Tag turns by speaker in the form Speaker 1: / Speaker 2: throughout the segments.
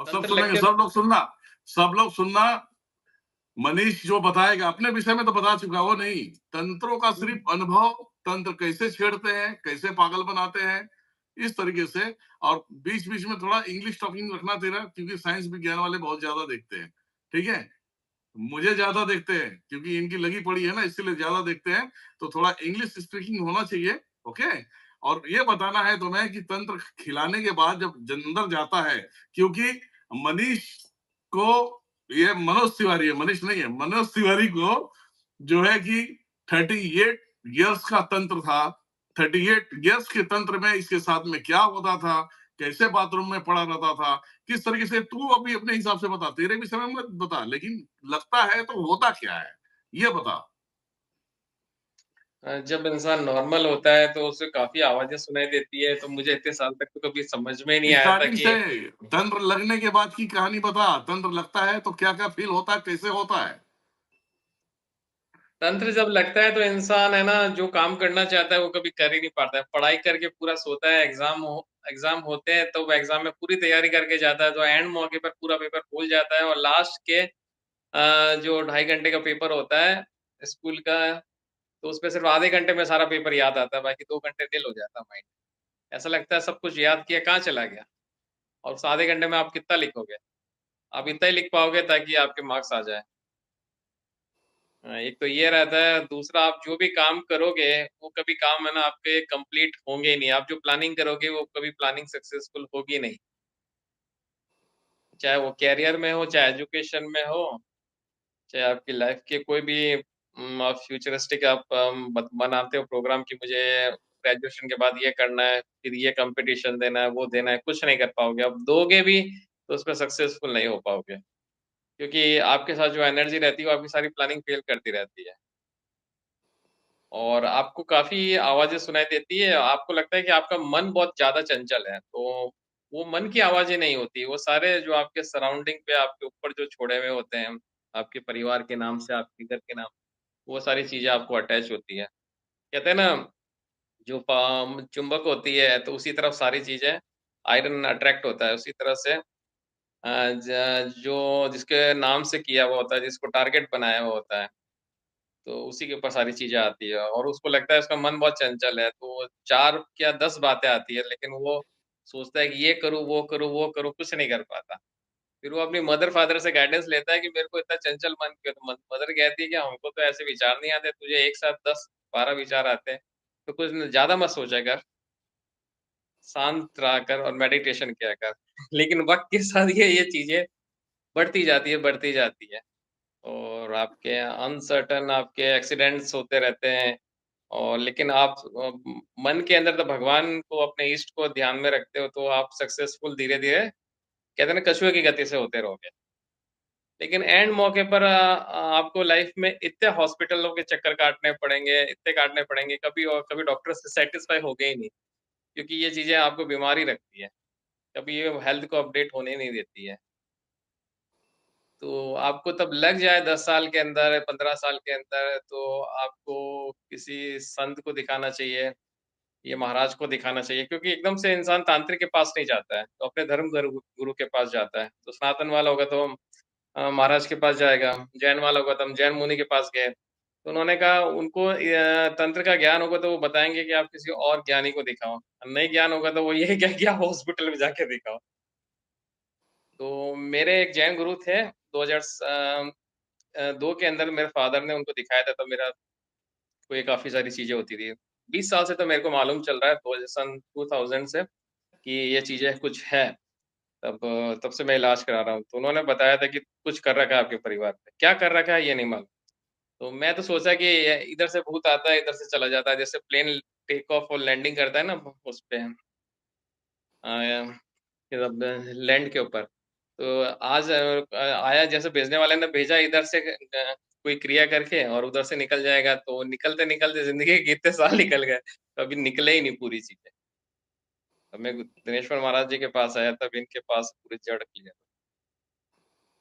Speaker 1: और सब
Speaker 2: तंत्र
Speaker 1: सुनेंगे,
Speaker 2: लिखते
Speaker 1: सब लोग सुनना। मनीष जो बताएगा अपने विषय में तो बता चुका, वो नहीं, तंत्रों का
Speaker 2: हुँ।
Speaker 1: सिर्फ अनुभव, तंत्र कैसे छेड़ते हैं, कैसे पागल बनाते हैं, इस तरीके से। और बीच बीच में थोड़ा इंग्लिश टॉकिंग रखना तेरा, क्योंकि साइंस विज्ञान वाले बहुत ज्यादा देखते हैं, ठीक है। मुझे ज्यादा देखते हैं क्योंकि इनकी लगी पड़ी है ना, इसलिए ज्यादा देखते हैं। तो थोड़ा इंग्लिश स्पीकिंग होना चाहिए, ओके। और ये बताना है तुम्हें कि तंत्र खिलाने के बाद जब अंदर जाता है, क्योंकि मनीष को, ये मनोज तिवारी है, मनीष नहीं है, मनोज तिवारी को जो है कि 38 इयर्स का तंत्र था। 38 इयर्स के तंत्र में इसके साथ में क्या होता था, कैसे बाथरूम में पड़ा रहता था, किस तरीके से, तू अभी अपने हिसाब से बता, तेरे भी समय मत बता, लेकिन लगता है तो होता क्या है, ये बता।
Speaker 2: जब इंसान नॉर्मल होता है तो उसे काफ़ी आवाज़ें सुनाई देती है, तो मुझे इतने साल तक तो कभी समझ में नहीं आया था
Speaker 1: स्टार्टिंग
Speaker 2: कि
Speaker 1: से तंत्र लगने के बाद की कहानी बता, तंत्र लगता है तो क्या क्या फील होता है, कैसे होता है।
Speaker 2: तंत्र जब लगता है तो इंसान है ना, जो काम करना चाहता है वो कभी कर ही नहीं पाता है। पढ़ाई करके पूरा सोता है, एग्ज़ाम होते हैं तो वो एग्ज़ाम में पूरी तैयारी करके जाता है, तो एंड मौके पर पूरा पेपर भूल जाता है और लास्ट के जो 2.5 घंटे का पेपर होता है स्कूल का, तो उसमें सिर्फ़ आधे घंटे में सारा पेपर याद आता है, बाकी 2 घंटे निल हो जाता है माइंड। ऐसा लगता है सब कुछ याद किया कहाँ चला गया? और उस आधे घंटे में आप कितना लिखोगे? आप इतना ही लिख पाओगे ताकि आपके मार्क्स आ जाएँ। एक तो ये रहता है, दूसरा आप जो भी काम करोगे, वो कभी काम है ना आपके कंप्लीट होंगे ही नहीं। आप जो प्लानिंग करोगे वो कभी प्लानिंग सक्सेसफुल होगी नहीं। चाहे वो करियर में हो, चाहे एजुकेशन में हो, चाहे आपकी लाइफ के कोई भी फ्यूचरिस्टिक आप बनाते हो प्रोग्राम कि मुझे ग्रेजुएशन के बाद ये करना है, फिर ये कॉम्पिटिशन देना है, वो देना है, कुछ नहीं कर पाओगे। आप दोगे भी तो उसमें सक्सेसफुल नहीं हो पाओगे। क्योंकि आपके साथ जो एनर्जी रहती है, वो आपकी सारी प्लानिंग फेल करती रहती है। और आपको काफ़ी आवाज़ें सुनाई देती है, आपको लगता है कि आपका मन बहुत ज़्यादा चंचल है, तो वो मन की आवाज़ें नहीं होती, वो सारे जो आपके सराउंडिंग पे आपके ऊपर जो छोड़े हुए होते हैं, आपके परिवार के नाम से, आपके घर के नाम, वो सारी चीज़ें आपको अटैच होती है। कहते हैं ना, जो चुंबक होती है, तो उसी तरफ सारी चीज़ें आयरन अट्रैक्ट होता है, उसी तरह से जो जिसके नाम से किया हुआ होता है, जिसको टारगेट बनाया हुआ होता है, तो उसी के ऊपर सारी चीज़ें आती है और उसको लगता है उसका मन बहुत चंचल है, तो 4 या 10 बातें आती है, लेकिन वो सोचता है कि ये करूँ, वो करूँ, वो करूँ, कुछ नहीं कर पाता। फिर वो अपनी मदर-फ़ादर से गाइडेंस लेता है कि मेरे को इतना चंचल मन क्यों, तो मदर कहती है कि हमको तो ऐसे विचार नहीं आते, तुझे एक साथ 10-12 विचार आते हैं, तो कुछ ज़्यादा मत सोचा कर, शांत रहा कर और मेडिटेशन किया कर। लेकिन वक़्त के साथ ये चीज़ें बढ़ती जाती है और आपके अनसर्टेन आपके एक्सीडेंट्स होते रहते हैं और लेकिन आप मन के अंदर तो भगवान को अपने इष्ट को ध्यान में रखते हो तो आप सक्सेसफुल धीरे-धीरे कहते हैं ना कछुए की गति से होते रहोगे। लेकिन एंड मौके पर आपको लाइफ में इतने हॉस्पिटलों के चक्कर काटने पड़ेंगे, इतने काटने पड़ेंगे, कभी डॉक्टर से सैटिस्फाई होगे ही नहीं, क्योंकि ये चीज़ें आपको बीमार ही रखती है। कभी ये हेल्थ को अपडेट होने नहीं देती है। तो आपको तब लग जाए 10 साल के अंदर, 15 साल के अंदर तो आपको किसी संत को दिखाना चाहिए, ये महाराज को दिखाना चाहिए क्योंकि एकदम से इंसान तांत्रिक के पास नहीं जाता है, तो अपने धर्म गुरु गुरु के पास जाता है। तो सनातन वाला होगा तो महाराज के पास जाएगा, जैन वाला होगा तो हम जैन मुनि के पास गए। तो उन्होंने कहा उनको तंत्र का ज्ञान होगा तो वो बताएँगे कि आप किसी और ज्ञानी को दिखाओ, नहीं ज्ञान होगा तो वो यही कहेंगे कि आप हॉस्पिटल में जाके दिखाओ। तो मेरे एक जैन गुरु थे 2 के अंदर मेरे फ़ादर ने उनको दिखाया था, तब मेरा कोई काफ़ी सारी चीज़ें होती थी। 20 साल से तो मेरे को मालूम चल रहा है, 2 सन 2000 से कि ये चीज़ें कुछ है। तब तब से मैं इलाज करा रहा हूँ। तो उन्होंने बताया था कि कुछ कर रखा है आपके परिवार पे। क्या कर रखा है ये नहीं मालूम। तो मैं तो सोचा कि इधर से भूत आता है, इधर से चला जाता है। जैसे प्लेन टेक ऑफ और लैंडिंग करता है ना उस पे मतलब लैंड के ऊपर। तो आज आया जैसे भेजने वाले ने भेजा इधर से कोई क्रिया करके और उधर से निकल जाएगा, तो निकलते-निकलते ज़िंदगी के कितने साल निकल गए, कभी निकले ही नहीं पूरी चीज़ें। अब मैं दिनेश्वर महाराज जी के पास आया तब इनके पास पूरी जड़ क्लियर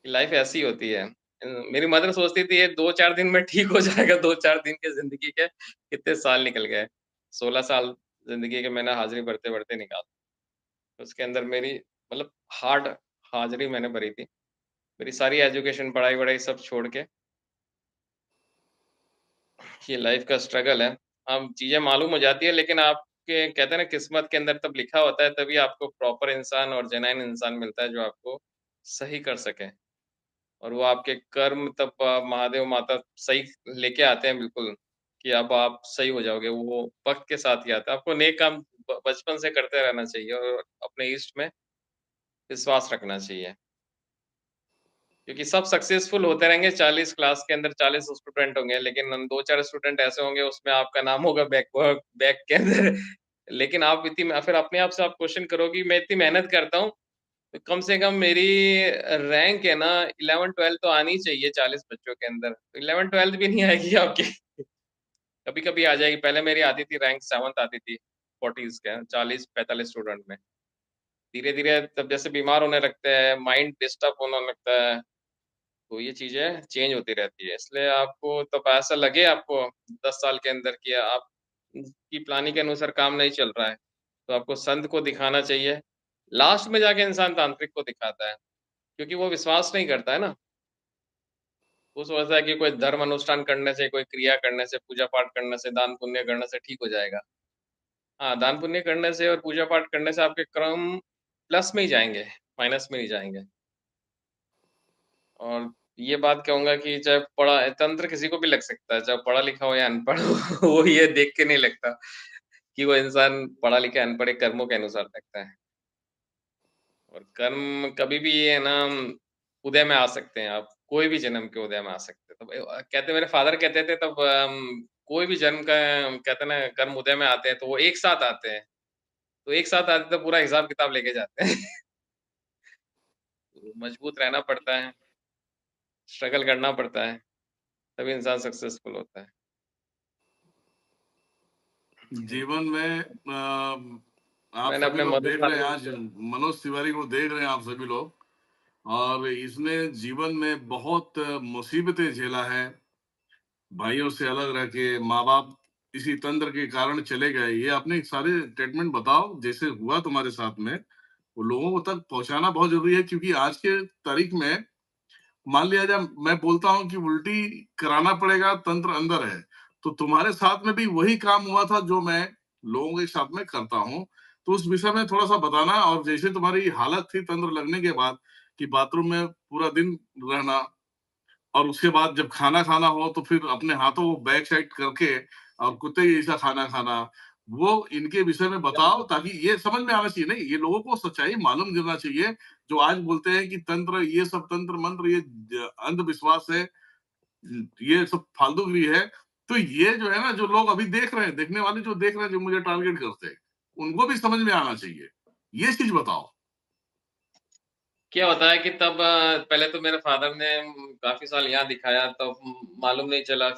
Speaker 2: लाइफ ऐसी होती है। मेरी मदर सोचती थी ये 2-4 दिन में ठीक हो जाएगा, 2-4 दिन की ज़िंदगी के कितने साल निकल गए। 16 साल ज़िंदगी के मैंने हाज़िरी भरते-भरते निकाल उसके अंदर मेरी मतलब हार्ड हाज़िरी मैंने भरी थी। मेरी सारी एजुकेशन, पढ़ाई-वढ़ाई सब छोड़ के ये लाइफ़ का स्ट्रगल है। अब चीज़ें मालूम हो जाती है लेकिन आपके कहते हैं ना किस्मत के अंदर तब लिखा होता है तभी आपको प्रॉपर इंसान और जेन्युइन इंसान मिलता है जो आपको सही कर सके। और वो आपके कर्म तब महादेव माता सही लेके आते हैं बिल्कुल, कि अब आप सही हो जाओगे, वो वक़्त के साथ ही आता है। आपको नेक काम बचपन से करते रहना चाहिए और अपने इष्ट में विश्वास रखना चाहिए। क्योंकि सब सक्सेसफुल होते रहेंगे 40 क्लास के अंदर 40 स्टूडेंट होंगे, लेकिन 2-4 स्टूडेंट ऐसे होंगे उसमें आपका नाम होगा बैक के अंदर। लेकिन आप इतनी फिर अपने आप से आप क्वेश्चन करोगी मैं इतनी मेहनत करता हूँ, तो कम से कम मेरी रैंक है ना 11-12 तो आनी चाहिए 40 बच्चों के अंदर। 11-12 भी नहीं आएगी आपकी। कभी-कभी आ जाएगी, पहले मेरी आती थी रैंक 7th आती थी 40s के 40-45 स्टूडेंट में। धीरे-धीरे तब जैसे बीमार होने लगते हैं, माइंड डिस्टर्ब होने लगता है, तो ये चीज़ें चेंज होती रहती है। इसलिए आपको तब ऐसा लगे आपको 10 साल के अंदर कि आप की प्लानिंग के अनुसार काम नहीं चल रहा है, तो आपको संत को दिखाना चाहिए। लास्ट में जाके इंसान तांत्रिक को दिखाता है, क्योंकि वो विश्वास नहीं करता है ना। वो सोचता है कि कोई धर्म अनुष्ठान करने से, कोई क्रिया करने से, पूजा-पाठ करने से, दान-पुण्य करने से ठीक हो जाएगा। हाँ, दान-पुण्य करने से और पूजा-पाठ करने से आपके कर्म प्लस में ही जाएँगे, माइनस में नहीं जाएँगे। और ये बात कहूँगा कि चाहे पढ़ा तंत्र किसी को भी लग सकता है, चाहे पढ़ा-लिखा हो या अनपढ़ हो, वो ये देख के नहीं लगता कि वो इंसान पढ़ा-लिखा अनपढ़ है, कर्मों के अनुसार लगता है। और कर्म कभी भी ये है ना उदय में आ सकते हैं आप, कोई भी जन्म के उदय में आ सकते हैं। तब कहते मेरे फादर कहते थे तब कोई भी जन्म का कहते हैं ना कर्म उदय में आते हैं, तो वो एक साथ आते हैं। तो एक साथ आते तो पूरा हिसाब-किताब लेके जाते हैं। तो मजबूत रहना पड़ता है, स्ट्रगल करना पड़ता है, तभी इंसान सक्सेसफुल होता है।
Speaker 1: जीवन में आप
Speaker 2: मैंने
Speaker 1: सभी
Speaker 2: अपने
Speaker 1: लोग देख रहे हैं
Speaker 2: मधुशाली
Speaker 1: आज मनोज तिवारी को देख रहे हैं आप सभी लोग, और इसने जीवन में बहुत मुसीबतें झेला है। भाइयों से अलग रह के माँ-बाप इसी तंत्र के कारण चले गए। ये आपने एक सारे स्टेटमेंट बताओ जैसे हुआ तुम्हारे साथ में, वो लोगों तक पहुँचाना बहुत ज़रूरी है, क्योंकि आज के तारीख में मान लिया जाए मैं बोलता हूँ कि उल्टी कराना पड़ेगा, तंत्र अंदर है। तो तुम्हारे साथ में भी वही काम हुआ था जो मैं लोगों के साथ में करता हूँ। तो उस विषय में थोड़ा-सा बताना, और जैसे तुम्हारी हालत थी तंत्र लगने के बाद कि बाथरूम में पूरा दिन रहना, और उसके बाद जब खाना खाना हो तो फिर अपने हाथों को बैक साइड करके और कुत्ते जैसा खाना खाना, वो इनके विषय में बताओ ताकि ये समझ में आना चाहिए। नहीं, ये लोगों को सच्चाई मालूम करना चाहिए। जो आज बोलते हैं कि तंत्र, ये सब तंत्र मंत्र ये अंधविश्वास है, ये सब फालतूगिरी है। तो ये जो है ना, जो लोग अभी देख रहे हैं, देखने वाले जो देख रहे हैं, जो मुझे टारगेट करते हैं, उनको भी समझ में आना चाहिए। ये चीज बताओ।
Speaker 2: क्या होता है कि तब पहले तो मेरे फादर ने काफ़ी साल यहाँ दिखाया तब मालूम नहीं चला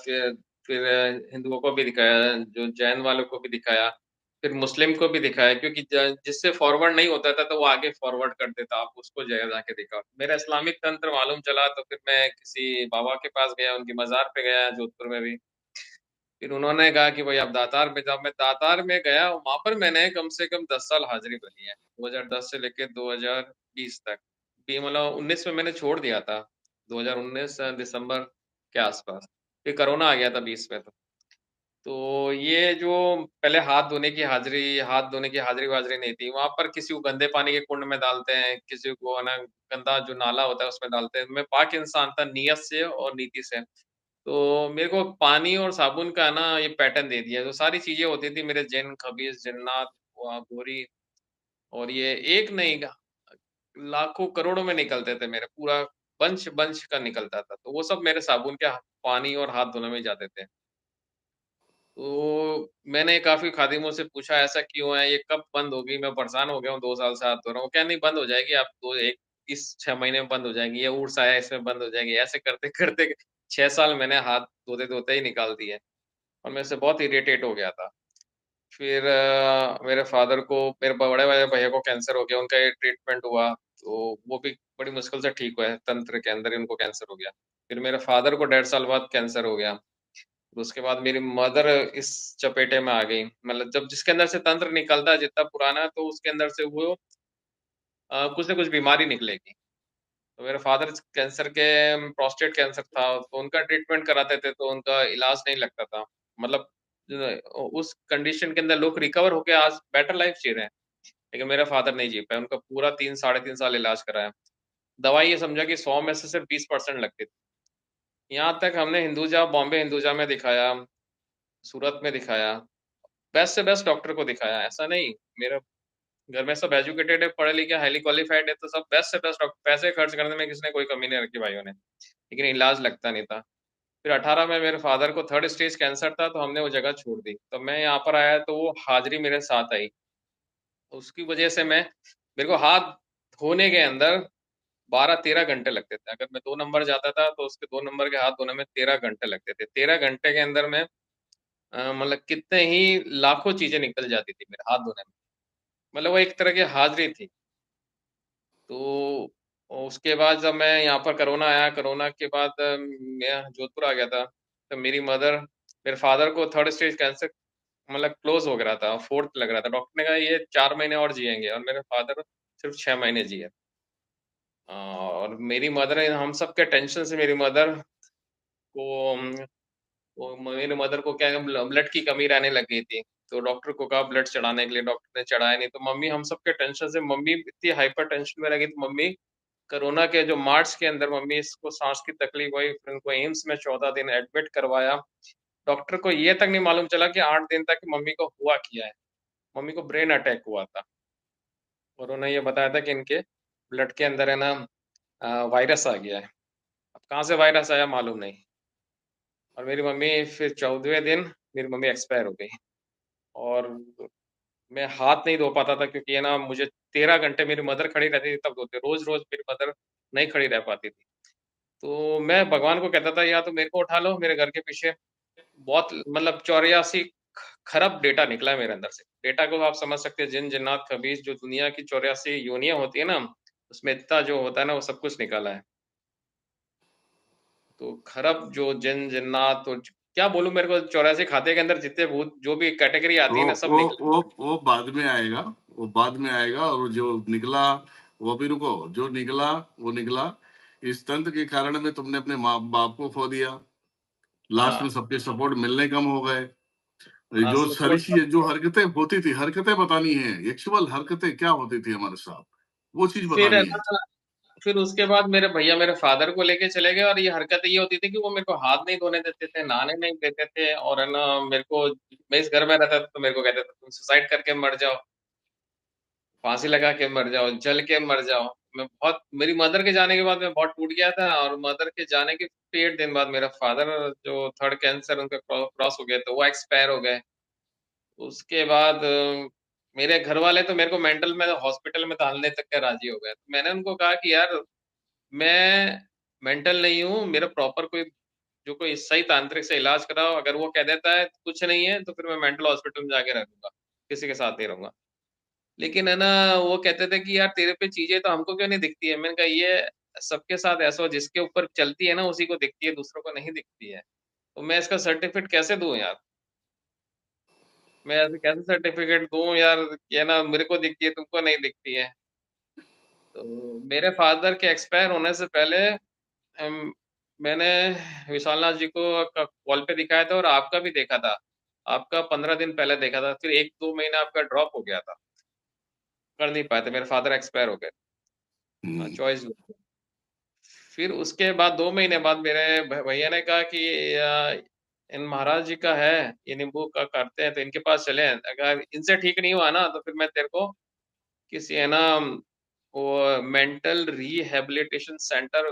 Speaker 2: फिर हिंदुओं को भी दिखाया, जो जैन वालों को भी दिखाया, फिर मुस्लिम को भी दिखाया क्योंकि ज जिससे फॉरवर्ड नहीं होता था तो वो आगे फॉरवर्ड कर देता, आप उसको जाके दिखाओ। मेरा इस्लामिक तंत्र मालूम चला तो फिर मैं किसी बाबा के पास गया, उनकी मज़ार पे गया जोधपुर में भी। फिर उन्होंने कहा कि भई आप दातार में जाओ, मैं दातार में गया, वहाँ पर मैंने कम से कम 10 साल हाज़िरी भरी है। 2010 से लेके 2020 तक। ये मतलब 19 में मैंने छोड़ दिया था, 2019 दिसंबर के आस-पास। फिर कोरोना आ गया था 20 में तो। तो ये जो पहले हाथ धोने की हाज़िरी-वाज़िरी नहीं थी, वहाँ पर किसी को गंदे पानी के कुंड में डालते हैं, किसी को है ना गंदा जो नाला होता है उसमें डालते हैं। मैं पाक इंसान था नियत से और नीति से। तो मेरे को पानी और साबुन का ना ये पैटर्न दे दिया, तो सारी चीज़ें होती थी मेरे जिन, खबीस, जिन्नात, घोरी और ये एक नहीं लाखों, करोड़ों में निकलते थे मेरे, पूरा बंच-बंच का निकलता था। तो वो सब मेरे साबुन के पानी और हाथ धोने में ही जाते थे। तो मैंने काफ़ी खादिमों से पूछा ऐसा क्यों है? ये कब बंद होगी? मैं परेशान हो गया हूँ 2 साल से हाथ धो रहा हूँ। क्या नहीं बंद हो जाएगी आप 2 एक इस 6 महीने में बंद हो जाएगी, ये उड़्स आया इसमें बंद हो जाएगी। ऐसे करते-करते 6 साल मैंने हाथ धोते-धोते ही निकाल दिए और मैं इससे बहुत इरिटेट हो गया था। फिर मेरे फ़ादर को मेरे बड़े वाले भैया को कैंसर हो गया, उनका ये ट्रीटमेंट हुआ, तो वो भी बड़ी मुश्किल से ठीक हुए, तंत्र के अंदर ही उनको कैंसर हो गया। फिर मेरे फ़ादर को 1.5 साल बाद कैंसर हो गया। फिर उसके बाद मेरी मदर इस चपेटे में आ गई। मतलब जब जिसके अंदर से तंत्र निकलता है जितना पुराना तो उसके अंदर से वो कुछ न कुछ बीमारी निकलेगी। तो मेरे फादर कैंसर के प्रोस्टेट कैंसर था, तो उनका ट्रीटमेंट कराते थे, तो उनका इलाज नहीं लगता था। मतलब उस कंडीशन के अंदर लोग रिकवर होके आज बेटर लाइफ जी रहे हैं, लेकिन मेरे फादर नहीं जी पाए। उनका पूरा 3 साढ़े 3 साल इलाज कराया। दवाई ये समझा कि 100 में से सिर्फ 20% लगती थी। यहाँ तक हमने हिंदुजा, बॉम्बे हिंदुजा में दिखाया, सूरत में दिखाया, बेस्ट से बेस्ट डॉक्टर को दिखाया। ऐसा नहीं, मेरा घर में सब एजुकेटेड है, पढ़े लिखे, हाईली क्वालिफाइड है, तो सब बेस्ट से बेस्ट डॉक्टर, पैसे खर्च करने में किसी ने कोई कमी नहीं रखी भाइयों ने, लेकिन इलाज लगता नहीं था। फिर 18 में मेरे फादर को 3rd स्टेज कैंसर था, तो हमने वो जगह छोड़ दी। तो मैं यहाँ पर आया, तो वो हाज़िरी मेरे साथ आई। उसकी वजह से मेरे को हाथ धोने के अंदर 12-13 घंटे लगते थे। अगर मैं 2 नंबर जाता था, तो उसके 2 नंबर के हाथ धोने में 13 घंटे लगते थे। 13 घंटे के अंदर में मतलब कितने ही लाखों चीज़ें निकल जाती थी मेरे हाथ धोने में। मतलब वो एक तरह की हाज़िरी थी। तो उसके बाद जब मैं यहाँ पर कोरोना आया, कोरोना के बाद मैं जोधपुर आ गया था। तो मेरी मदर, मेरे फादर को 3rd स्टेज कैंसर मतलब क्लोज़ हो गया था, 4th लग रहा था। डॉक्टर ने कहा ये 4 महीने और जिएँगे, और मेरे फादर सिर्फ़ 6 महीने जिए। और मेरी मदर है, हम सब के टेंशन से मेरी मदर को वो मेरी मदर को क्या है, ब्लड की कमी रहने लग गई थी। तो डॉक्टर को कहा ब्लड चढ़ाने के लिए, डॉक्टर ने चढ़ाया नहीं। तो मम्मी, हम सब के टेंशन से मम्मी इतनी हाइपर टेंशन में रह गई, तो मम्मी कोरोना के जो मार्च के अंदर मम्मी इसको साँस की तकलीफ हुई, फिर उनको एम्स में 14 दिन एडमिट करवाया। डॉक्टर को ये तक नहीं मालूम चला कि 8 दिन तक मम्मी को हुआ क्या है। मम्मी को ब्रेन अटैक हुआ था, और उन्हें ये बताया था कि इनके ब्लड के अंदर है ना वायरस आ गया है। अब कहाँ से वायरस आया मालूम नहीं। और मेरी मम्मी फिर 14वें दिन मेरी मम्मी एक्सपायर हो गई। और मैं हाथ नहीं धो पाता था, क्योंकि है ना मुझे 13 घंटे मेरी मदर खड़ी रहती थी तब धोते। रोज़-रोज़ मेरी मदर नहीं खड़ी रह पाती थी। तो मैं भगवान को कहता था, या तो मेरे को उठा लो मेरे घर के पीछे। बहुत मतलब 84 खरब डेटा निकला है मेरे अंदर से। डेटा को आप समझ सकते हैं, जिन-जिन्नात, खबीस, जो दुनिया की 84 योनियाँ होती है ना, उसमें इतना जो होता है ना, वो सब कुछ निकाला है। तो खरब जो जिन-जिन्नात, और क्या बोलूँ, मेरे को 84 खाते के अंदर जितने भूत जो भी कैटेगरी आती है
Speaker 1: वो
Speaker 2: ना, सब
Speaker 1: वो
Speaker 2: निकले।
Speaker 1: वो बाद में आएगा, वो बाद में आएगा। और जो निकला वो भी रुको, जो निकला वो निकला। इस तंत्र के कारण में तुमने अपने माँ बाप को खो दिया। लास्ट
Speaker 2: हाँ,
Speaker 1: में सबके सपोर्ट मिलने कम हो गए।
Speaker 2: हाँ,
Speaker 1: जो
Speaker 2: सोचो
Speaker 1: सारी चीजें, जो
Speaker 2: तब।
Speaker 1: हरकतें होती थी, हरकतें बतानी है, एक्चुअल हरकतें क्या होती थी हमारे साथ, वो चीज
Speaker 2: फिर है
Speaker 1: बतानी है।
Speaker 2: ना, फिर उसके बाद मेरे भैया मेरे फादर को लेके चले गए, और ये हरकत ये होती थी कि वो मेरे को हाथ नहीं धोने देते थे, नहाने नहीं देते थे, और है ना मेरे को, मैं इस घर में रहता था तो मेरे को कहते थे तुम सुसाइड करके मर जाओ, फांसी लगा के मर जाओ, जल के मर जाओ। मैं बहुत, मेरी मदर के जाने के बाद मैं बहुत टूट गया था, और मदर के जाने के 8 दिन बाद मेरा फादर जो 3rd कैंसर उनका क्रॉस हो गया, तो वो एक्सपायर हो गए। उसके बाद मेरे घर वाले तो मेरे को मेंटल में हॉस्पिटल में डालने तक के राजी हो गए। तो मैंने उनको कहा कि यार मैं मेंटल नहीं हूँ, मेरा प्रॉपर कोई जो कोई सही तांत्रिक से इलाज कराओ। अगर वो कह देता है कुछ नहीं है, तो फिर मैं मेंटल हॉस्पिटल में जाके रह लूँगा, किसी के साथ नहीं रहूँगा। लेकिन है ना, वो कहते थे कि यार तेरे पे चीज़ें तो हमको क्यों नहीं दिखती है? मैंने कहा ये सबके साथ ऐसा हो, जिसके ऊपर चलती है ना उसी को दिखती है, दूसरों को नहीं दिखती है। तो मैं इसका सर्टिफ़िकेट कैसे दूँ यार? मैं ऐसे कैसे सर्टिफ़िकेट दूँ यार कि है ना मेरे को दिखती है, तुमको नहीं दिखती है। तो मेरे फ़ादर के एक्सपायर होने से पहले अम, मैंने विशाल नाथ जी को कॉल पे दिखाया था, और आपका भी देखा था। आपका 15 दिन पहले देखा था, फिर 1-2 महीना आपका ड्रॉप हो गया था। कर नहीं पाए थे, मेरे फादर एक्सपायर हो गए।
Speaker 1: हम्म।
Speaker 2: चॉइस। फिर उसके बाद 2 महीने बाद मेरे भैया ने कहा कि इन महाराज जी का है, ये नींबू का करते हैं, तो इनके पास चलें। अगर इनसे ठीक नहीं हुआ ना, तो फिर मैं तेरे को किसी है ना वो मेंटल रिहैबिलिटेशन सेंटर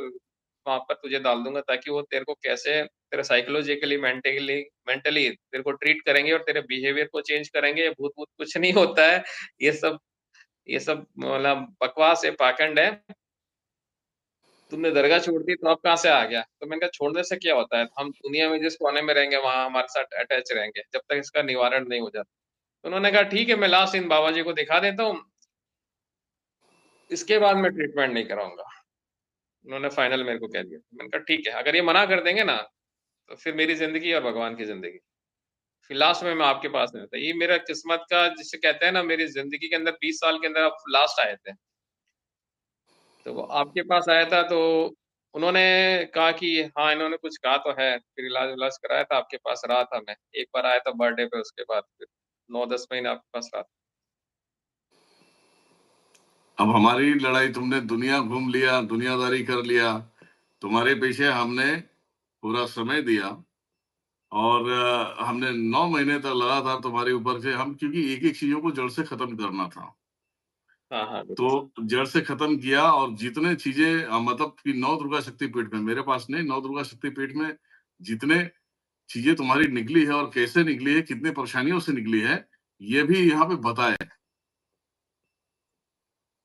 Speaker 2: वहाँ पर तुझे डाल दूँगा, ताकि वो तेरे को कैसे तेरे साइकोलॉजिकली, मेंटली मेंटली तेरे को ट्रीट करेंगे, और तेरे बिहेवियर को चेंज करेंगे। भूत-वूत कुछ नहीं होता है। ये सब मतलब बकवास है, पाखंड है। तुमने दरगाह छोड़ दी, तो अब कहाँ से आ गया? तो मैंने कहा छोड़ने से क्या होता है? हम दुनिया में जिस कोने में रहेंगे वहाँ हमारे साथ अटैच रहेंगे, जब तक इसका निवारण नहीं हो जाता। तो उन्होंने कहा ठीक है, मैं लास्ट इन बाबा जी को दिखा देता हूँ, इसके बाद मैं ट्रीटमेंट नहीं कराऊँगा। उन्होंने फाइनल मेरे को कह दिया। मैंने कहा ठीक है, अगर ये मना कर देंगे ना, तो फिर मेरी ज़िंदगी और भगवान की ज़िंदगी। फिर लास्ट में मैं आपके पास नहीं था। ये मेरा किस्मत का, जिसे कहते हैं ना, मेरी ज़िंदगी के अंदर 20 साल के अंदर आप लास्ट आए थे। तो वो आपके पास आया था तो उन्होंने कहा कि हाँ, इन्होंने कुछ कहा तो है, फिर इलाज-विलाज कराया था, आपके पास रहा था मैं। एक बार आया था बर्थडे पे, उसके बाद फिर 9-10 महीने आपके पास रहा था।
Speaker 1: अब हमारी लड़ाई, तुमने दुनिया घूम लिया, दुनियादारी कर लिया, तुम्हारे पीछे हमने पूरा समय दिया और हमने 9 महीने तक लगातार तुम्हारे ऊपर से हम, क्योंकि एक-एक चीज़ों को जड़ से खत्म करना था।
Speaker 2: हाँ, हाँ,
Speaker 1: तो
Speaker 2: बिल्कुल।
Speaker 1: जड़ से खत्म किया और जितने चीज़ें मतलब कि 9 दुर्गा शक्तिपीठ में, मेरे पास नहीं, 9 दुर्गा शक्तिपीठ में जितने चीज़ें तुम्हारी निकली है और कैसे निकली है, कितनी परेशानियों से निकली है, ये भी यहाँ पे बताया है।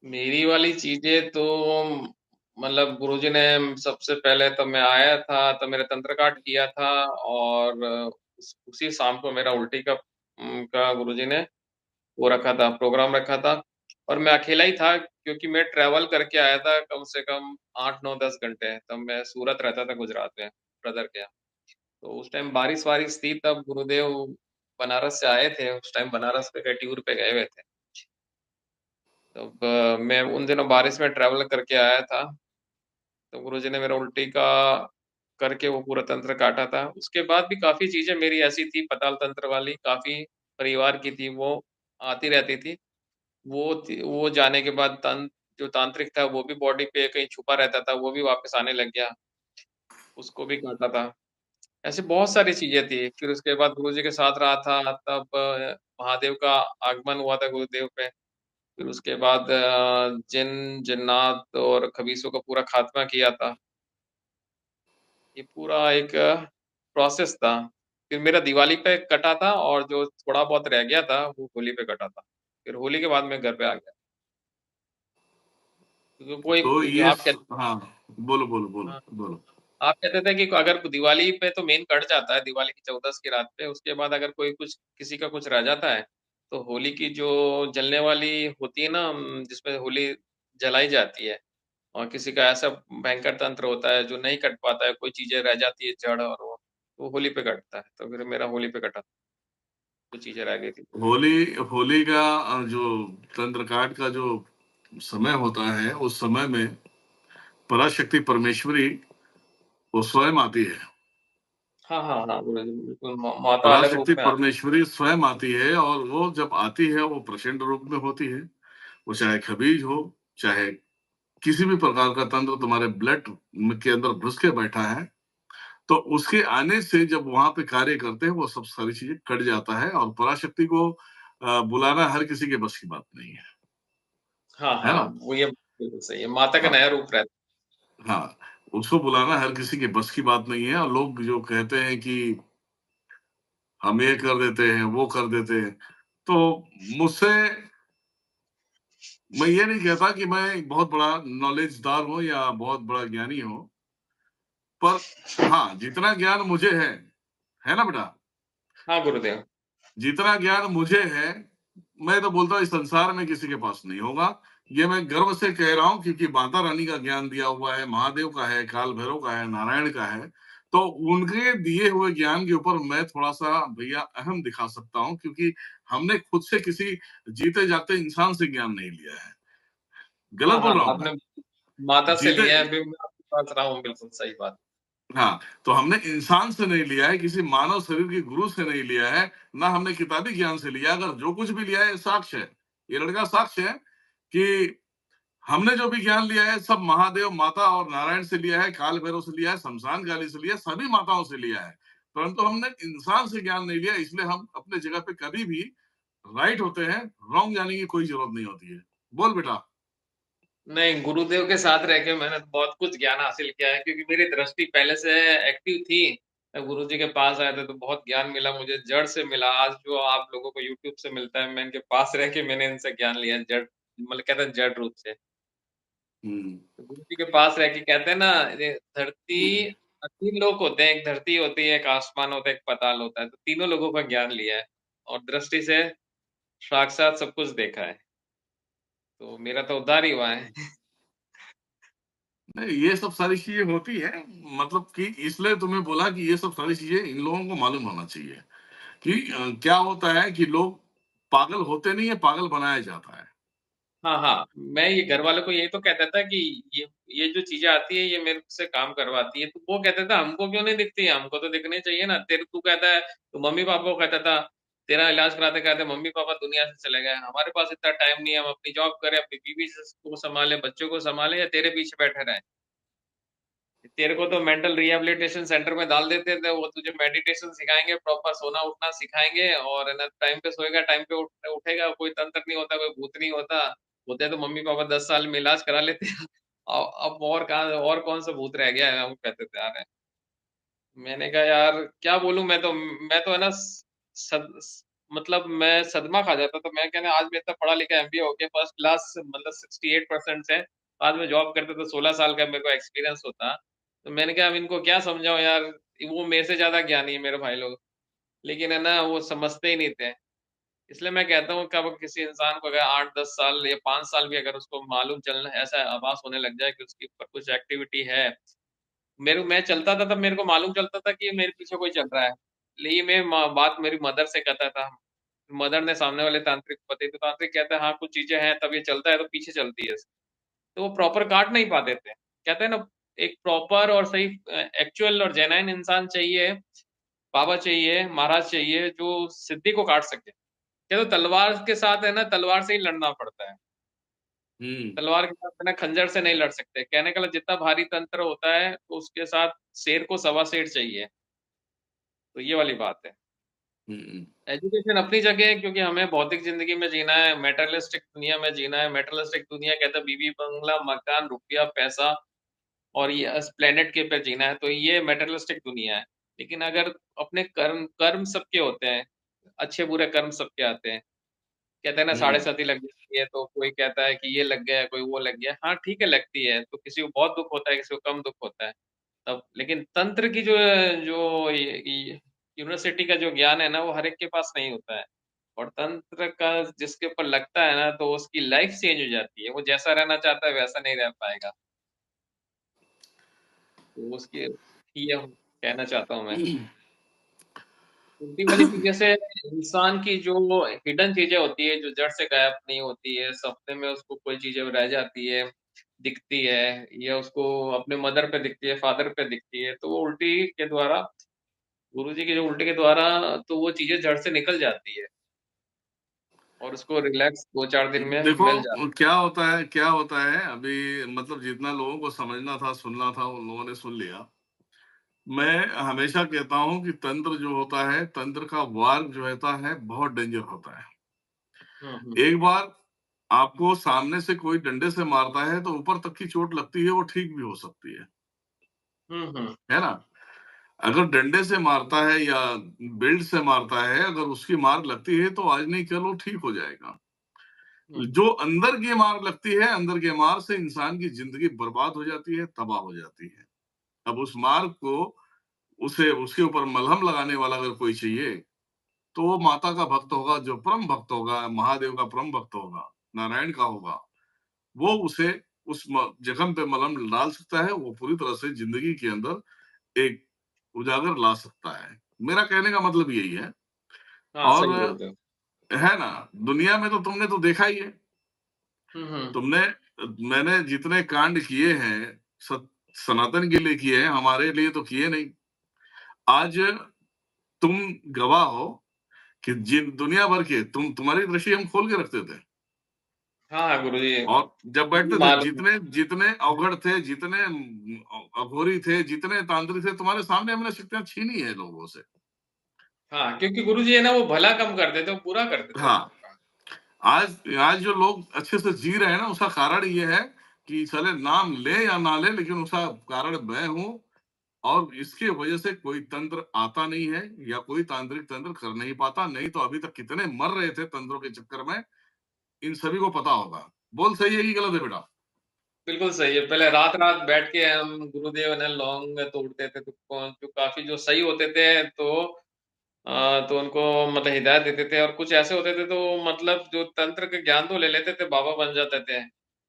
Speaker 2: मेरी वाली चीज़ें तो मतलब गुरुजी ने सबसे पहले तो मैं आया था, तो मेरा तंत्र काट किया था और उसी शाम को मेरा उल्टी का गुरुजी ने वो रखा था, प्रोग्राम रखा था और मैं अकेला ही था क्योंकि मैं ट्रैवल करके आया था कम से कम 8, 9, 10 घंटे। तब मैं सूरत रहता था गुजरात में, ब्रदर के यहाँ। तो उस टाइम बारिश-वारिश थी तब गुरुदेव बनारस से आए थे, उस टाइम बनारस पे कहीं टूर पे गए हुए थे। तब मैं उन दिनों बारिश में ट्रैवल करके आया था, तो गुरुजी ने मेरा उल्टी का करके वो पूरा तंत्र काटा था। उसके बाद भी काफ़ी चीज़ें मेरी ऐसी थी पाताल तंत्र वाली, काफ़ी परिवार की थी, वो आती रहती थी। वो जाने के बाद जो तांत्रिक था वो भी बॉडी पे कहीं छुपा रहता था, वो भी वापस आने लग गया, उसको भी काटा था। ऐसे बहुत सारी चीज़ें थी, फिर उसके बाद गुरुजी के साथ रहा था तब महादेव का आगमन हुआ था गुरुदेव पे, फिर उसके बाद जिन्नात और खबीसों का पूरा खात्मा किया था। ये पूरा एक प्रोसेस था। फिर मेरा दिवाली पे कटा था और जो थोड़ा बहुत रह गया था, वो होली पे कटा था। फिर होली के बाद मैं घर पे आ गया। क्योंकि वो
Speaker 1: तो
Speaker 2: एक जो
Speaker 1: ये
Speaker 2: आप कहते
Speaker 1: हाँ, बोलो, बोलो, बोलो,
Speaker 2: हाँ,
Speaker 1: बोलो।
Speaker 2: आप कहते थे कि अगर दिवाली पे तो मेन कट जाता है, दिवाली की चौदस की रात पे, उसके बाद अगर कोई कुछ किसी का कुछ रह जाता है, तो होली की जो जलने वाली होती है ना जिसमें होली जलाई जाती है और किसी का ऐसा भयंकर तंत्र होता है जो नहीं कट पाता है, कोई चीज़ें रह जाती है जड़ और वो होली पे कटता है। तो फिर मेरा होली पे कटा, कुछ चीज़ें रह गई थी।
Speaker 1: होली होली का जो चंद्रकाट का जो समय होता है, उस समय में पराशक्ति परमेश्वरी वो स्वयं आती है।
Speaker 2: हाँ, हाँ, हाँ, बिल्कुल माता अलग रूप
Speaker 1: पराशक्ति
Speaker 2: में आती
Speaker 1: परमेश्वरी स्वयं आती है और वो जब आती है, वो प्रचंड रूप में होती है। वो चाहे खबीज हो, चाहे किसी भी प्रकार का तंत्र तुम्हारे ब्लड के अंदर घुस के बैठा है, तो उसके आने से जब वहाँ पे कार्य करते हैं, वो सब सारी चीज़ें कट जाता है और पराशक्ति को बुलाना हर किसी के बस की बात नहीं है।
Speaker 2: हाँ,
Speaker 1: है
Speaker 2: हाँ,
Speaker 1: ना?
Speaker 2: वो ये बिल्कुल सही है, माता का
Speaker 1: हाँ,
Speaker 2: नया रूप रहता
Speaker 1: हाँ। उसको बुलाना हर किसी के बस की बात नहीं है और लोग जो कहते हैं कि हम ये कर देते हैं, वो कर देते हैं, तो मुझसे मैं ये नहीं कहता कि मैं बहुत बड़ा नॉलेजदार हूँ या बहुत बड़ा ज्ञानी हूँ, पर हाँ, जितना ज्ञान मुझे है ना बेटा?
Speaker 2: हाँ, गुरुदेव।
Speaker 1: जितना ज्ञान मुझे है, मैं तो बोलता हूँ इस संसार में किसी के पास नहीं होगा। ये मैं गर्व से कह रहा हूँ क्योंकि माता रानी का ज्ञान दिया हुआ है, महादेव का है, काल भैरव का है, नारायण का है। तो उनके दिए हुए ज्ञान के ऊपर मैं थोड़ा-सा भैया अहम दिखा सकता हूँ क्योंकि हमने खुद से किसी जीते जागते इंसान से ज्ञान नहीं लिया है।
Speaker 2: हाँ,
Speaker 1: गलत
Speaker 2: हाँ,
Speaker 1: बोल रहा हूँ मैं?
Speaker 2: आपने माता से
Speaker 1: जीते
Speaker 2: लिया है, अभी मैं आपके पास रहा हूँ, बिल्कुल सही बात।
Speaker 1: हाँ, तो हमने इंसान से नहीं लिया है, किसी मानव शरीर के गुरु से नहीं लिया है, ना हमने किताबी ज्ञान से लिया है। अगर जो कुछ भी लिया है, साक्ष्य है। ये लड़का साक्ष्य है कि हमने जो भी ज्ञान लिया है, सब महादेव, माता और नारायण से लिया है, काल भैरव से लिया है, शमशान काली से लिया है, सभी माताओं से लिया है। परंतु हमने इंसान से ज्ञान नहीं लिया, इसलिए हम अपने जगह पे कभी भी राइट होते हैं, रॉन्ग जाने की कोई जरूरत नहीं होती है। बोल बेटा।
Speaker 2: नहीं, गुरुदेव के साथ रह के मैंने तो बहुत कुछ ज्ञान हासिल किया है क्योंकि मेरी दृष्टि पहले से एक्टिव थी। मैं गुरुजी के पास आया था तो बहुत ज्ञान मिला मुझे, जड़ से मिला। आज जो आप लोगों को यूट्यूब से मिलता है, मैं इनके पास रह के मैंने इनसे ज्ञान लिया जड़ मतलब कहते हैं जड़ रूप से।
Speaker 1: हम्म।
Speaker 2: तो गुरुजी के पास रह के कहते हैं ना ये धरती 3 लोक होते हैं, एक धरती होती है, एक आसमान होता है, एक पाताल होता है। तो तीनों लोगों का ज्ञान लिया है और दृष्टि से साक्षात सब कुछ देखा है। तो मेरा तो उद्धार ही हुआ है।
Speaker 1: नहीं, ये सब सारी चीजें होती है, मतलब कि इसलिए तुम्हें बोला कि ये सब सारी चीजें इन लोगों को मालूम होना चाहिए कि क्या होता है कि लोग पागल होते नहीं है, पागल बनाया जाता है।
Speaker 2: हाँ, हाँ। मैं ये घरवालों को यही तो कहता था कि ये जो चीज़ें आती है ये मेरे से काम करवाती है। तो वो कहता था हमको क्यों नहीं दिखती है? हमको तो दिखनी चाहिए ना। तेरे तू कहता है तू मम्मी-पापा को कहता था तेरा इलाज कराते-कराते मम्मी-पापा दुनिया से चले गए। हमारे पास इतना टाइम नहीं है, हम अपनी जॉब करें, अपनी बीवी को सँभालें, बच्चों को सँभालें या तेरे पीछे बैठे रहें। तेरे को तो मेंटल रिहैबिलिटेशन सेंटर में डाल देते थे, वो तुझे मेडिटेशन सिखाएँगे, प्रॉपर सोना-उठना सिखाएँगे और है ना टाइम पे सोएगा, टाइम पे उठेगा, कोई तंत्र नहीं होता, कोई भूत नहीं होता। होते तो मम्मी-पापा 10 साल में इलाज करा लेते। अब और कहाँ और कौन-सा भूत रह गया है, हम कहते थे यार। मैंने कहा यार क्या बोलूँ मैं तो है ना सद स मतलब मैं सदमा खा जाता था। मैं कहना आज मैं इतना पढ़ा लिखा एमबीए हो गया, फर्स्ट क्लास मतलब 68% से आज मैं जॉब करता था, 16 साल का मेरे को एक्सपीरियंस होता। तो मैंने कहा अब इनको क्या समझाऊँ यार, वो मेरे से ज़्यादा ज्ञानी है मेरे भाई लोग। लेकिन है ना वो समझते ही नहीं थे। इसलिए मैं कहता हूँ कब किसी इंसान को अगर 8-10 साल या 5 साल भी अगर उसको मालूम चलना ऐसा आभास होने लग जाए कि उसके ऊपर कुछ एक्टिविटी है, मैं चलता था तब मेरे को मालूम चलता था कि मेरे पीछे कोई चल रहा है। लेकिन मैं बात मेरी मदर से करता था। मदर ने सामने वाले तांत्रिक को बताई तो तांत्रिक कहता है हाँ, कुछ चीज़ें हैं तब ये चलता है तो पीछे चलती है। तो वो प्रॉपर काट नहीं पाते थे। कहते हैं ना एक प्रॉपर और सही एक्चुअल और जेन्युइन इंसान चाहिए, बाबा चाहिए, महाराज चाहिए जो सिद्धि को काट सके। कहते तलवार के साथ है ना तलवार से ही लड़ना पड़ता है।
Speaker 1: हुँ।
Speaker 2: तलवार के साथ है ना खंजर से नहीं लड़ सकते। कहने का मतलब जितना भारी तंत्र होता है तो उसके साथ शेर को सवा शेर चाहिए। तो ये वाली बात है।
Speaker 1: हुँ, हुँ।
Speaker 2: एजुकेशन अपनी जगह है क्योंकि हमें भौतिक ज़िंदगी में जीना है, मटेरियलिस्टिक दुनिया में जीना है। मटेरियलिस्टिक दुनिया कहता है बीवी, बंगला, मकान, रुपया, पैसा और ये इस प्लेनेट के पे जीना है, तो ये मटेरियलिस्टिक दुनिया है। लेकिन अगर अपने कर्म कर्म सबके होते हैं, अच्छे-बुरे कर्म सबके आते हैं। कहते हैं ना साढ़े
Speaker 1: हुँ,
Speaker 2: साती लग जाती है, तो कोई कहता है कि ये लग गया है, कोई वो लग गया है। हाँ, ठीक है लगती है, तो किसी को बहुत दुःख होता है, किसी को कम दुःख होता है। तब लेकिन तंत्र की जो जो ये यूनिवर्सिटी का जो ज्ञान है ना, वो हर एक के पास नहीं होता है। और तंत्र का जिसके ऊपर लगता है ना, तो उसकी लाइफ़ चेंज हो जाती है। वो जैसा रहना चाहता है, वैसा नहीं रह पाएगा। तो उसकी ये कहना चाहता हूँ मैं। छोटी वाली चीज़ें से इंसान की जो हिडन चीज़ें होती है, जो जड़ से गायब नहीं होती है, सपने में उसको कोई चीज़ें रह जाती है, दिखती है या उसको अपने मदर पे दिखती है, फादर पे दिखती है, तो वो उल्टी के द्वारा गुरुजी के जो उल्टे के द्वारा तो वो चीज़ें जड़ से निकल जाती है और उसको रिलैक्स 2-4 दिन में मिल जाता
Speaker 1: देखो क्या होता है अभी मतलब जितना लोगों को समझना था, सुनना था, उन लोगों ने सुन लिया। मैं हमेशा कहता हूँ कि तंत्र जो होता है, तंत्र का वार जो रहता है, बहुत डेंजर होता है।
Speaker 2: है। हुँ, हुँ।
Speaker 1: एक बार आपको सामने से कोई डंडे से मारता है, तो ऊपर तक की चोट लगती है, वो ठीक भी हो सकती
Speaker 2: हुँ, हुँ।
Speaker 1: है ना? अगर डंडे से मारता है या बेल्ट से मारता है, अगर उसकी मार लगती है, तो आज नहीं कल वो ठीक हो जाएगा।
Speaker 2: हुँ,
Speaker 1: जो अंदर की मार लगती है, अंदर की मार से इंसान की ज़िंदगी बर्बाद हो जाती है, तबाह हो जाती है। अब उस मार को उसे उसके ऊपर मलहम लगाने वाला अगर कोई चाहिए, तो वो माता का भक्त होगा, जो परम भक्त होगा, महादेव का परम भक्त होगा, नारायण का होगा। वो उसे उस जख्म पे मलहम डाल सकता है, वो पूरी तरह से ज़िंदगी के अंदर एक उजागर ला सकता है। मेरा कहने का मतलब यही है
Speaker 2: हाँ,
Speaker 1: और
Speaker 2: सही बोलते हो।
Speaker 1: है ना, दुनिया में तो तुमने तो देखा ही है।
Speaker 2: हुँ, हुँ।
Speaker 1: तुमने मैंने जितने कांड किए हैं, सत सनातन के लिए किए हैं, हमारे लिए तो किए नहीं। आज तुम गवाह हो कि जिन दुनिया भर के तुम्हारी दृष्टि हम खोल के रखते थे
Speaker 2: हाँ, हाँ, गुरुजी
Speaker 1: और जब बैठते थे
Speaker 2: मालूम
Speaker 1: जितने जितने अवघड़ थे, जितने अघोरी थे, जितने तांत्रिक थे, तुम्हारे सामने हमने शक्तियाँ छीनी है लोगों से।
Speaker 2: हाँ, क्योंकि गुरुजी है ना वो भला कम करते थे, वो बुरा करते थे
Speaker 1: हाँ,
Speaker 2: लोगों का।
Speaker 1: आज आज जो लोग अच्छे से जी रहे हैं ना, उसका कारण ये है कि साले नाम लें या ना लें, लेकिन उसका कारण मैं हूँ और इसकी वजह से कोई तंत्र आता नहीं है या कोई तांत्रिक तंत्र कर नहीं पाता। नहीं तो अभी तक कितने मर रहे थे तंत्रों के चक्कर में, इन सभी को पता होगा। बोल सही है कि गलत है बेटा?
Speaker 2: बिल्कुल सही है। पहले रात-रात बैठ के हम गुरुदेव ने लौंग तोड़ते थे, तो जो काफ़ी जो सही होते थे तो उनको मतलब हिदायत देते थे और कुछ ऐसे होते थे तो मतलब जो तंत्र के ज्ञान तो ले लेते थे, बाबा बन जाते थे।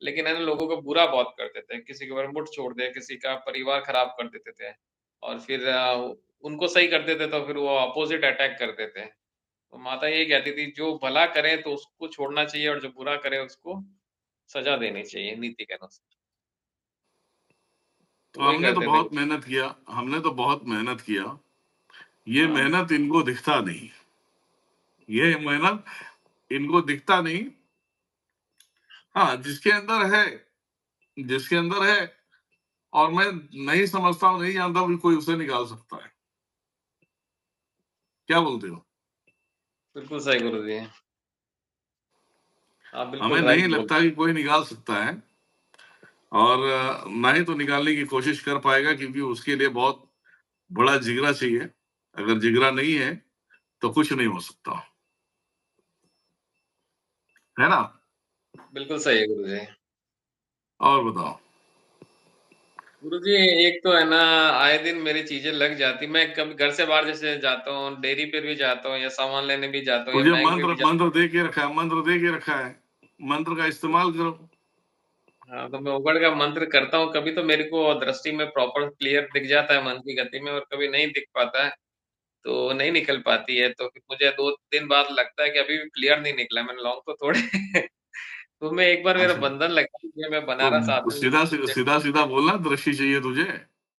Speaker 2: लेकिन है ना लोगों को बुरा बहुत करते थे। किसी के ऊपर मुठ छोड़ दे, किसी का परिवार खराब कर देते थे और फिर उनको सही करते थे तो फिर वो अपोज़िट अटैक करते थे। तो माता ये कहती थी जो भला करे तो उसको छोड़ना चाहिए और जो बुरा करे उसको सज़ा देनी चाहिए नीति के अनुसार।
Speaker 1: तो
Speaker 2: वही
Speaker 1: हमने तो
Speaker 2: करते थे।
Speaker 1: बहुत मेहनत किया, हमने तो बहुत मेहनत किया। ये
Speaker 2: हाँ,
Speaker 1: मेहनत इनको दिखता नहीं, ये मेहनत इनको दिखता नहीं। हाँ, जिसके अंदर है और मैं नहीं समझता हूँ, नहीं जानता भी कोई उसे निकाल सकता है। क्या बोलते हो?
Speaker 2: बिल्कुल सही गुरुजी। आप
Speaker 1: हमें
Speaker 2: बिल्कुल राइट
Speaker 1: नहीं
Speaker 2: बोल
Speaker 1: लगता कि कोई निकाल सकता है और ना ही तो निकालने की कोशिश कर पाएगा क्योंकि उसके लिए बहुत बड़ा जिगरा चाहिए। अगर जिगरा नहीं है, तो कुछ नहीं हो सकता। है ना?
Speaker 2: बिल्कुल सही है गुरुजी।
Speaker 1: और बताओ?
Speaker 2: गुरुजी एक तो है ना आए दिन मेरी चीज़ें लग जाती मैं कभी घर से बाहर जैसे जाता हूँ, डेयरी पे भी जाता हूँ या सामान लेने भी जाता हूँ या
Speaker 1: तुझे
Speaker 2: बैंक में
Speaker 1: मंत्र
Speaker 2: भी जाता
Speaker 1: मंत्र दे के रखा है, मंत्र दे के रखा है। मंत्र का इस्तेमाल करो।
Speaker 2: हूँ। हाँ, तो मैं उबड़ का मंत्र करता हूँ, कभी तो मेरे को दृष्टि में प्रॉपर क्लियर दिख जाता है मन की गति में और कभी नहीं दिख पाता है, तो नहीं निकल पाती है, तो फिर मुझे 2 दिन बाद लगता है कि अभी भी क्लियर नहीं निकला है, मैंने लॉन्ग तो तोड़े। तो मैं एक बार मेरा
Speaker 1: अच्छा,
Speaker 2: बंधन लगा कि मैं
Speaker 1: तो
Speaker 2: बनारस आता हूँ
Speaker 1: सीधा बोलना दृष्टि चाहिए तुझे।